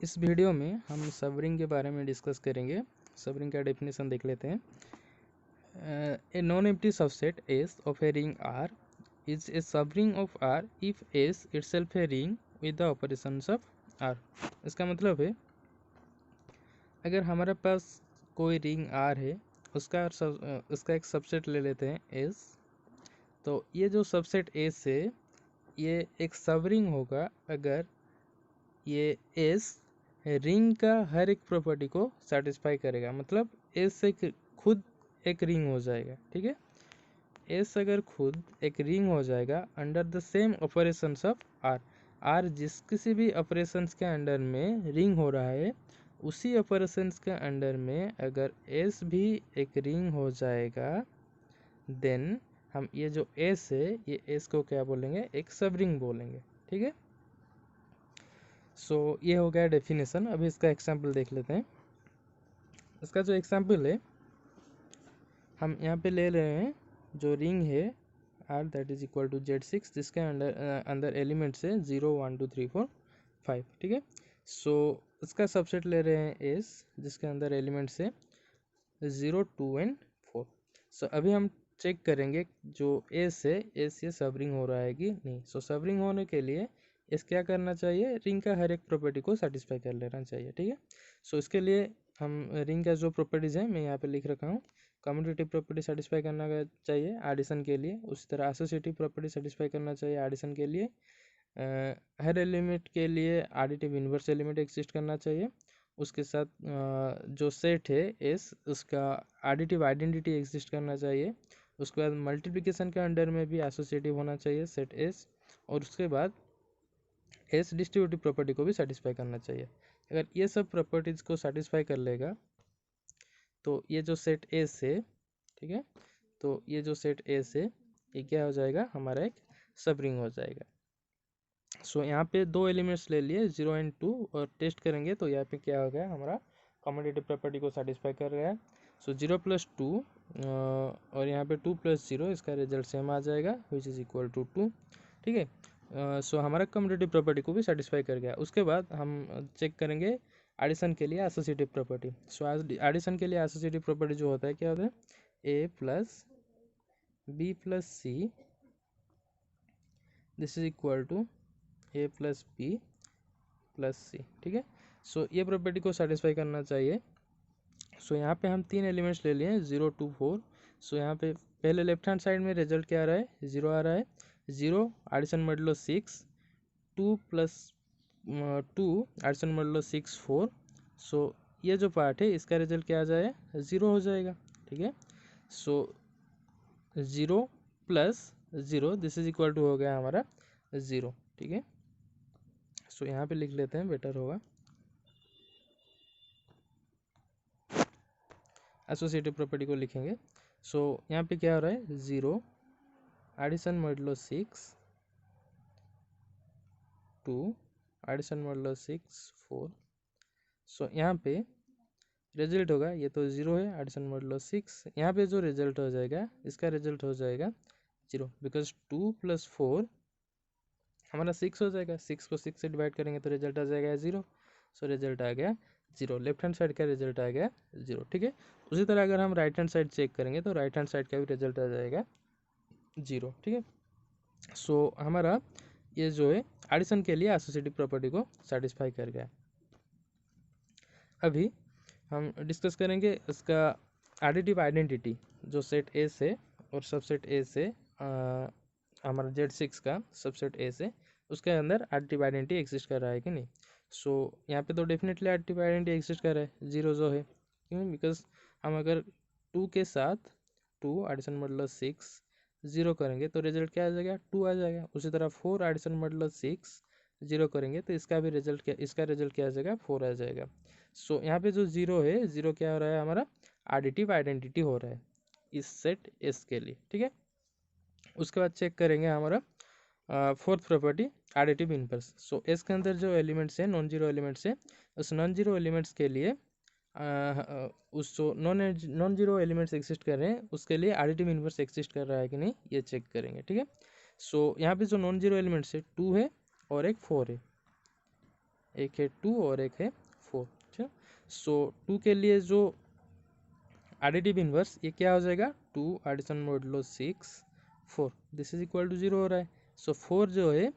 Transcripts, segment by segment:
इस वीडियो में हम सबरिंग के बारे में डिस्कस करेंगे। सबरिंग का डेफिनेशन देख लेते हैं। A non empty subset S of a ring R is a subring of R if S itself a ring with the operations of R. इसका मतलब है अगर हमारे पास कोई रिंग आर है उसका एक सबसेट ले लेते हैं एस। तो ये जो सबसेट एस है ये एक सबरिंग होगा अगर ये एस रिंग का हर एक प्रॉपर्टी को सेटिस्फाई करेगा। मतलब एस से खुद एक रिंग हो जाएगा। ठीक है, एस अगर खुद एक रिंग हो जाएगा under the same operations of R. R जिस किसी भी ऑपरेशंस के अंडर में रिंग हो रहा है उसी ऑपरेशंस के अंडर में अगर एस भी एक रिंग हो जाएगा देन हम ये जो एस है ये एस को क्या बोलेंगे, एक सब रिंग बोलेंगे। ठीक है, सो ये हो गया डेफिनेशन। अभी इसका एग्जाम्पल देख लेते हैं। इसका जो एग्जाम्पल है हम यहाँ पे ले रहे हैं जो रिंग है R that is equal to Z6 जिसके अंदर एलिमेंट्स है 0 1 2 3 4 5। ठीक है, सो इसका सबसेट ले रहे हैं एस जिसके अंदर एलिमेंट्स है 0 2 एंड 4। सो अभी हम चेक करेंगे जो एस है एस ये सबरिंग हो रहा है कि नहीं। सो सबरिंग होने के लिए एस क्या करना चाहिए, रिंग का हर एक प्रॉपर्टी को सेटिस्फाई कर लेना चाहिए। ठीक है, सो इसके लिए हम रिंग का जो प्रॉपर्टीज़ है मैं यहाँ पे लिख रखा हूँ। कम्यूटेटिव प्रॉपर्टी सेटिस्फाई करना चाहिए एडिशन के लिए, उसी तरह एसोसिएटिव प्रॉपर्टी सेटिस्फाई करना चाहिए एडिशन के लिए। हर एलिमेंट के लिए एडिटिव इन्वर्स एलिमेंट एग्जिस्ट करना चाहिए। उसके साथ जो सेट है एस उसका एडिटिव आइडेंटिटी एग्जिस्ट करना चाहिए। उसके बाद मल्टीप्लिकेशन के अंडर में भी एसोसिएटिव होना चाहिए सेट एस। और उसके बाद एस डिस्ट्रीब्यूटिव प्रॉपर्टी को भी सेटिस्फाई करना चाहिए। अगर ये सब प्रॉपर्टीज़ को सेटिस्फाई कर लेगा तो ये जो सेट एस है, ठीक है, तो ये जो सेट एस है ये क्या हो जाएगा, हमारा एक सब रिंग हो जाएगा। सो यहाँ पे दो एलिमेंट्स ले लिए 0 एंड 2 और टेस्ट करेंगे तो यहाँ पे क्या हो गया, हमारा कम्यूटेटिव प्रॉपर्टी को सेटिस्फाई कर रहा है। सो 0 + 2 और यहाँ पे 2 + 0 इसका रिजल्ट सेम आ जाएगा विच इज़ इक्वल टू 2। ठीक है, सो हमारा कम्यूटेटिव प्रॉपर्टी को भी सेटिस्फाई कर गया। उसके बाद हम चेक करेंगे एडिशन के लिए एसोसिएटिव प्रॉपर्टी। सो एडिशन के लिए एसोसिएटिव प्रॉपर्टी जो होता है क्या होता है, a + b + c this is equal to a + b + c। ठीक है, सो ये प्रॉपर्टी को सेटिस्फाई करना चाहिए। सो यहाँ पे हम तीन एलिमेंट्स ले लिए 0 2 4। सो यहाँ पे पहले लेफ्ट हैंड साइड में रिजल्ट क्या आ रहा है, 0 आ रहा है। 0 एडिशन मॉडुलो 6, 2 + 2 एडिशन मॉडुलो 6 4। सो ये जो पार्ट है इसका रिजल्ट क्या आ जाए, 0 हो जाएगा। ठीक है, सो 0 + 0 दिस इज इक्वल टू हो गया हमारा 0। ठीक है, सो यहाँ पे लिख लेते हैं, बेटर होगा। एसोसिएटिव प्रॉपर्टी को लिखेंगे। सो यहाँ पे क्या हो रहा है, 0 एडिशन मॉडुलो 6 2 एडिशन मॉडुलो 6 4। सो यहाँ पे रिजल्ट होगा, ये तो 0 है, एडिशन मॉडुलो 6, यहाँ पे जो रिजल्ट हो जाएगा इसका रिजल्ट हो जाएगा 0 बिकॉज 2 + 4 हमारा 6 हो जाएगा। 6 को 6 से डिवाइड करेंगे तो रिजल्ट आ जाएगा 0। सो रिजल्ट आ गया 0, लेफ्ट हैंड साइड का रिजल्ट आ गया 0। ठीक है, उसी तरह अगर हम राइट हैंड साइड चेक करेंगे तो राइट हैंड साइड का भी रिजल्ट आ जाएगा 0। ठीक है, सो हमारा ये जो है एडिशन के लिए एसोसिएटिव प्रॉपर्टी को सेटिस्फाई कर गया। अभी हम डिस्कस करेंगे इसका एडिटिव आइडेंटिटी। जो सेट ए से और सबसेट ए से हमारा Z6 का सबसेट ए से उसके अंदर एडिटिव आइडेंटिटी एग्जिस्ट कर रहा है कि नहीं। सो यहाँ पे तो डेफिनेटली एडिटिव आइडेंटिटी एग्जिस्ट कर रहा है, 0 जो है, क्यों, बिकॉज हम अगर 2 के साथ 2 एडिशन मॉडुलो 6 0 करेंगे तो रिजल्ट क्या आ जाएगा, 2 आ जाएगा। उसी तरह 4 एडिशन मॉडुलो 6 0 करेंगे तो इसका भी रिजल्ट क्या, इसका रिजल्ट क्या आ जाएगा, 4 आ जाएगा। सो यहाँ पे जो 0 है, 0 क्या हो रहा है, हमारा एडिटिव आइडेंटिटी हो रहा है इस सेट एस के लिए। ठीक है, उसके बाद चेक करेंगे हमारा फोर्थ प्रॉपर्टी एडिटिव इन्वर्स। सो एस के अंदर जो एलिमेंट्स हैं नॉन जीरो एलिमेंट्स हैं, उस नॉन जीरो एलिमेंट्स के लिए उस जो नॉन जीरो एलिमेंट्स एग्जिस्ट कर रहे हैं उसके लिए एडिटिव इन्वर्स एग्जिस्ट कर रहा है कि नहीं ये चेक करेंगे। ठीक है, सो यहाँ पे जो नॉन जीरो एलिमेंट्स है 2 है और एक 4 है। एक है 2 और एक है 4। ठीक है, सो 2 के लिए जो एडिटिव इन्वर्स ये क्या हो जाएगा, 2 addition modulo 6 4, this is equal to 0 हो रहा है। सो 4 जो है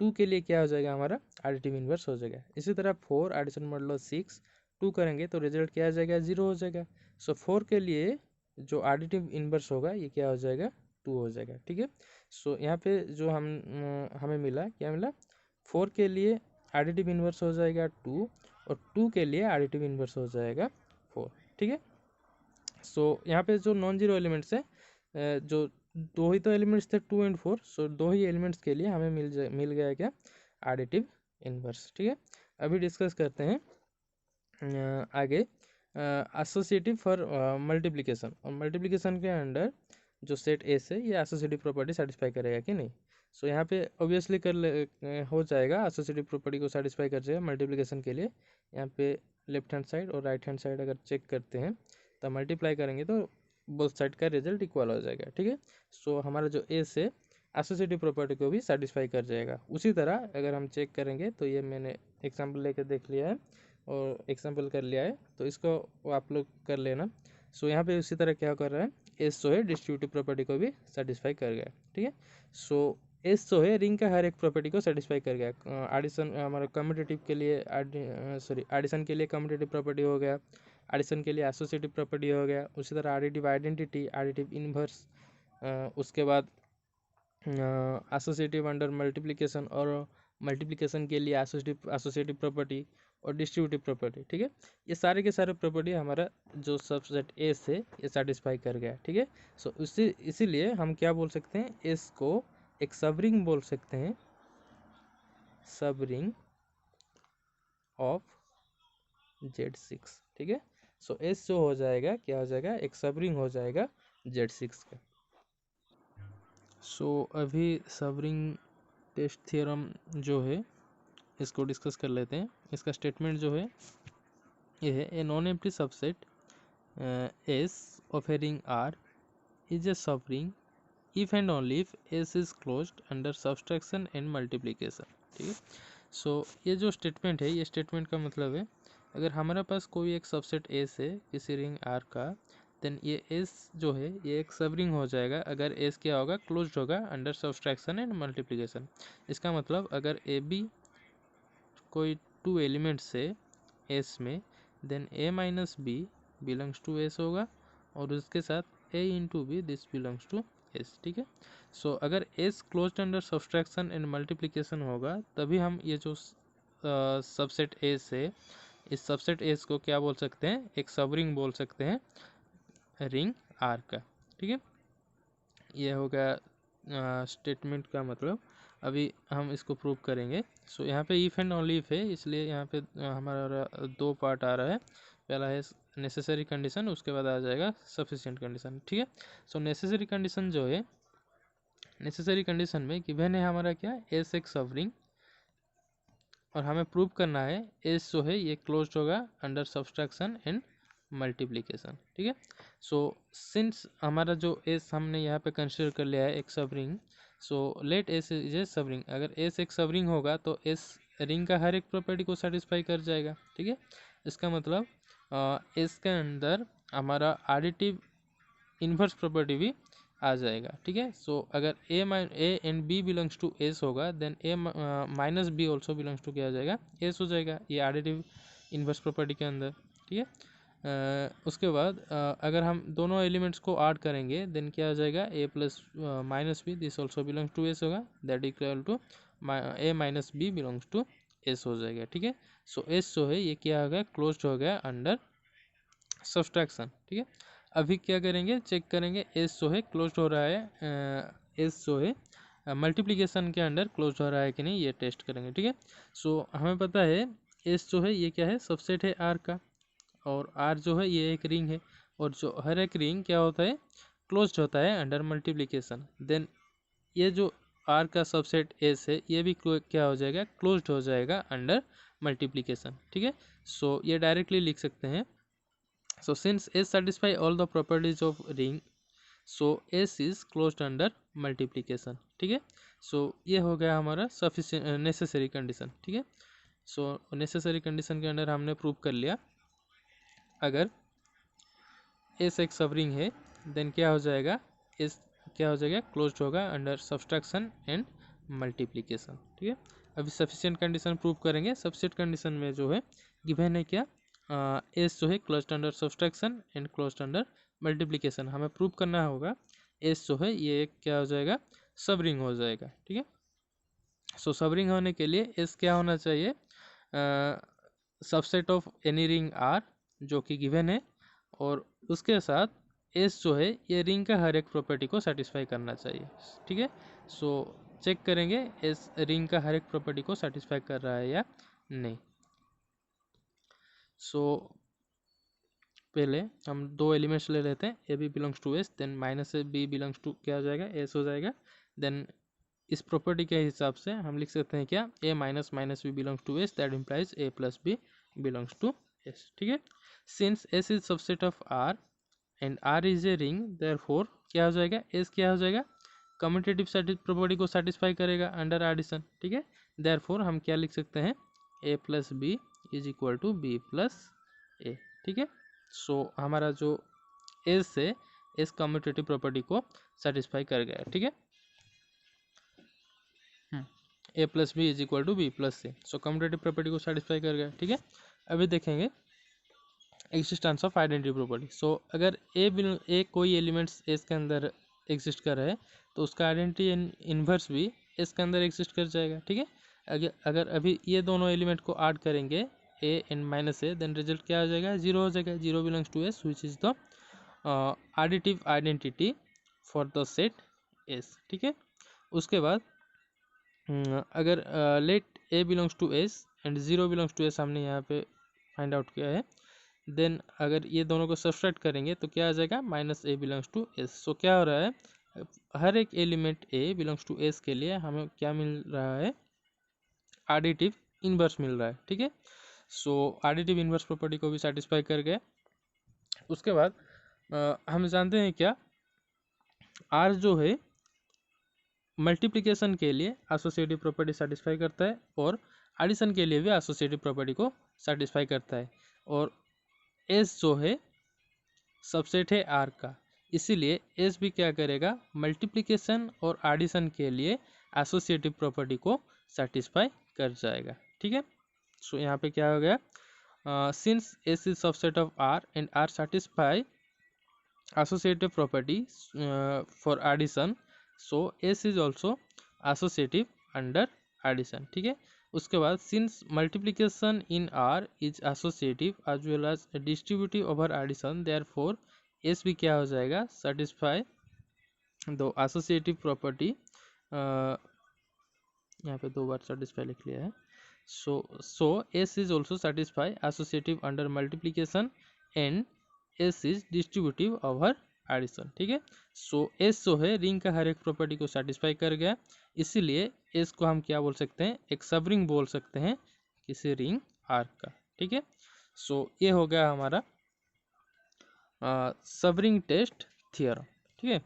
2 के लिए क्या हो जाएगा, हमारा एडिटिव इन्वर्स हो जाएगा। इसी तरह 4 एडिशन मॉडुलो 6 2 करेंगे तो रिजल्ट क्या आ जाएगा, 0 हो जाएगा। सो 4 के लिए जो एडिटिव इन्वर्स होगा ये क्या हो जाएगा, 2 हो जाएगा। ठीक है, सो यहाँ पे जो हमें मिला, क्या मिला, 4 के लिए एडिटिव इन्वर्स हो जाएगा 2 और 2 के लिए एडिटिव इन्वर्स हो जाएगा 4। ठीक है, सो यहाँ पे जो नॉन जीरो एलिमेंट्स है, जो दो ही तो एलिमेंट्स थे 2 एंड 4, सो दो ही एलिमेंट्स के लिए हमें मिल गया क्या, एडिटिव इन्वर्स। ठीक है, अभी डिस्कस करते हैं आगे एसोसिएटिव फॉर मल्टीप्लिकेशन। और मल्टीप्लिकेशन के अंडर जो सेट एस है ये एसोसिएटिव प्रॉपर्टी सेटिस्फाई करेगा कि नहीं। सो यहाँ पे ऑब्वियसली हो जाएगा, एसोसिएटिव प्रॉपर्टी को सेटिस्फाई कर जाएगा मल्टीप्लिकेशन के लिए। यहाँ पे लेफ्ट हैंड साइड और राइट हैंड साइड अगर चेक करते हैं तो मल्टीप्लाई करेंगे तो बोथ साइड का रिजल्ट इक्वल हो जाएगा। ठीक है, सो हमारा जो एस है एसोसिएटिव प्रॉपर्टी को भी सेटिस्फाई कर जाएगा। उसी तरह अगर हम चेक करेंगे तो ये मैंने एग्जाम्पल लेकर देख लिया है और एग्जाम्पल कर लिया है, तो इसको आप लोग कर लेना। सो यहाँ पे उसी तरह क्या कर रहा है, एस जो है डिस्ट्रीब्यूटिव प्रॉपर्टी को भी सेटिस्फाई कर गया। ठीक है, सो एस जो है रिंग का हर एक प्रॉपर्टी को सेटिस्फाई कर गया। एडिशन हमारा कम्यूटेटिव के लिए एडिशन के लिए कम्यूटेटिव प्रॉपर्टी हो गया, एडिशन के लिए एसोसिएटिव प्रॉपर्टी हो गया। उसी तरह एडिटिव आइडेंटिटी, एडिटिव इन्वर्स, उसके बाद एसोसिएटिव अंडर मल्टीप्लिकेशन और मल्टीप्लिकेशन के लिए एसोसिएटिव प्रॉपर्टी और डिस्ट्रीब्यूटिव प्रॉपर्टी। ठीक है, ये सारे के सारे प्रॉपर्टी हमारा जो सबसेट एस है ये सेटिस्फाई कर गया। ठीक है, सो इसीलिए हम क्या बोल सकते हैं, एस को एक सबरिंग बोल सकते हैं, सबरिंग ऑफ Z6। ठीक है, सो एस जो हो जाएगा क्या हो जाएगा, एक सबरिंग हो जाएगा Z6 का। सो अभी सबरिंग टेस्ट थ्योरम जो है इसको डिस्कस कर लेते हैं। इसका स्टेटमेंट जो है ये है, a non empty subset S of a ring R is a subring if and only if S is closed under subtraction and multiplication. ठीक है, सो ये जो स्टेटमेंट है, ये स्टेटमेंट का मतलब है अगर हमारे पास कोई एक सबसेट एस है किसी रिंग आर का, देन ये एस जो है ये एक सबरिंग हो जाएगा अगर एस क्या होगा, क्लोज्ड होगा अंडर सब्सट्रैक्शन एंड मल्टीप्लिकेशन। इसका मतलब अगर ए बी कोई टू एलिमेंट्स है एस में, then A minus B belongs to S होगा और उसके साथ A into B this belongs to S. ठीक है, सो अगर S closed under subtraction and multiplication होगा तभी हम ये जो सबसेट एस है, इस सबसेट एस को क्या बोल सकते हैं, एक सबरिंग बोल सकते हैं रिंग आर का। ठीक है, ये हो गया स्टेटमेंट का मतलब। अभी हम इसको प्रूव करेंगे। सो यहाँ पे इफ़ एंड ओनली इफ है, इसलिए यहाँ पे हमारा दो पार्ट आ रहा है। पहला है नेसेसरी कंडीशन, उसके बाद आ जाएगा सफिशिएंट कंडीशन। ठीक है, सो नेसेसरी कंडीशन जो है, नेसेसरी कंडीशन में गिवन है हमारा क्या, एस एक सबरिंग और हमें प्रूव करना है एस जो है ये क्लोज होगा अंडर सब्सट्रैक्शन एंड मल्टीप्लिकेशन। ठीक है, सो सिंस हमारा जो एस हमने यहाँ पे कंसिडर कर लिया है एक subring, so let S is a subring. अगर एस एक सबरिंग होगा तो एस रिंग का हर एक प्रॉपर्टी को सेटिस्फाई कर जाएगा। ठीक है, इसका मतलब एस के अंदर हमारा एडिटिव इन्वर्स प्रॉपर्टी भी आ जाएगा। ठीक है, सो अगर A and B belongs to S होगा, then A minus B also belongs to क्या हो जाएगा, एस हो जाएगा, ये एडिटिव इन्वर्स प्रॉपर्टी के अंदर। ठीक है, उसके बाद अगर हम दोनों एलिमेंट्स को ऐड करेंगे देन क्या हो जाएगा, A plus minus B this also belongs to S होगा, that equal to A minus B belongs to S हो जाएगा। ठीक है, सो एस जो है ये क्या हो गया, क्लोज हो गया अंडर सब्सट्रैक्शन। ठीक है, अभी क्या करेंगे, चेक करेंगे एस जो है क्लोज हो रहा है, एस जो है मल्टीप्लिकेशन के अंडर क्लोज हो रहा है कि नहीं, ये टेस्ट करेंगे। ठीक है, सो हमें पता है एस जो है ये क्या है, सबसेट है आर का, और आर जो है ये एक रिंग है, और जो हर एक रिंग क्या होता है, क्लोज होता है अंडर मल्टीप्लिकेशन। देन ये जो आर का सबसेट एस है ये भी क्या हो जाएगा, क्लोज हो जाएगा अंडर मल्टीप्लिकेशन। ठीक है, सो ये डायरेक्टली लिख सकते हैं। So since S satisfy all the properties of ring, so S is closed under multiplication. ठीक है, सो ये हो गया हमारा सफिशिएंट नेसेसरी कंडीशन। ठीक है, सो नेसेसरी कंडीशन के अंडर हमने प्रूव कर लिया, अगर एस एक सब रिंग है देन क्या हो जाएगा, एस क्या हो जाएगा, क्लोज्ड होगा अंडर सब्सट्रैक्शन एंड मल्टीप्लिकेशन। ठीक है, अभी सफिशिएंट कंडीशन प्रूव करेंगे। सफिशिएंट कंडीशन में जो है गिवन है क्या, एस जो है closed under subtraction and closed under multiplication, हमें प्रूव करना होगा एस जो है ये क्या हो जाएगा, सब रिंग हो जाएगा। ठीक है, सो सब रिंग होने के लिए एस क्या होना चाहिए, subset of any ring R जो कि गिवन है, और उसके साथ एस जो है ये रिंग का हर एक प्रॉपर्टी को सेटिस्फाई करना चाहिए। ठीक है, सो चेक करेंगे एस रिंग का हर एक प्रॉपर्टी को सेटिस्फाई कर रहा है या नहीं। सो पहले हम दो एलिमेंट्स ले लेते हैं, A B belongs to S, then minus A B belongs to क्या हो जाएगा, एस हो जाएगा। देन इस प्रॉपर्टी के हिसाब से हम लिख सकते हैं क्या, A minus minus B belongs to S, that implies A plus B belongs to S. ठीक है, since S is subset of R and R is a ring, therefore क्या हो जाएगा, एस क्या हो जाएगा, कम्यूटेटिव प्रॉपर्टी को सेटिस्फाई करेगा अंडर एडिशन। ठीक है, देयरफॉर हम क्या लिख सकते हैं, A plus B is equal to B plus A. ठीक है, सो हमारा जो एस है एस कम्यूटेटिव प्रॉपर्टी को सेटिस्फाई कर गया। ठीक है, A plus B is equal to B plus C, so commutative property को सेटिस्फाई कर गया। ठीक है, अभी देखेंगे existence of identity property. So अगर ए कोई एलिमेंट्स एस के अंदर एग्जिस्ट कर रहा है तो उसका आइडेंटिटी इन्वर्स भी एस के अंदर एग्जिस्ट कर जाएगा। ठीक है, अगर अभी ये दोनों एलिमेंट को ऐड करेंगे A and minus A, then result क्या हो जाएगा, जीरो हो जाएगा। Zero belongs to S which is the additive identity for the set S. ठीक है, उसके बाद अगर let A belongs to S and zero belongs to S हमने यहाँ पे फाइंड आउट किया है, देन अगर ये दोनों को सब्सट्रैक्ट करेंगे तो क्या आ जाएगा, minus A belongs to S. So क्या हो रहा है, हर एक element A belongs to S के लिए हमें क्या मिल रहा है, एडिटिव इनवर्स मिल रहा है। ठीक है, सो एडिटिव इनवर्स प्रॉपर्टी को भी सेटिस्फाई कर गए। उसके बाद हम जानते हैं क्या, आर जो है मल्टीप्लिकेशन के लिए एसोसिएटिव प्रॉपर्टी सेटिस्फाई करता है और एडिशन के लिए भी एसोसिएटिव प्रॉपर्टी को सेटिस्फाई करता है, और एस जो है सबसेट है आर का, इसीलिए एस भी क्या करेगा, मल्टीप्लिकेशन और एडिशन के लिए एसोसिएटिव प्रॉपर्टी को सेटिस्फाई कर जाएगा। ठीक है, सो यहाँ पे क्या हो गया, since S is subset of R and R satisfy associative property for addition, so s is also associative under addition। ठीक है, उसके बाद since multiplication in r is associative as well as distributive over addition, therefore s भी क्या हो जाएगा, satisfy the associative property, यहाँ पे दो बार satisfy लिख लिया है, so s is also satisfy associative under multiplication and S is distributive over addition. ठीक है, सो एस जो है रिंग का हर एक प्रॉपर्टी को सेटिस्फाई कर गया, इसीलिए एस को हम क्या बोल सकते हैं, एक सब रिंग बोल सकते हैं किसी रिंग आर का। ठीक है, सो ये हो गया हमारा सब रिंग टेस्ट थियरम। ठीक है,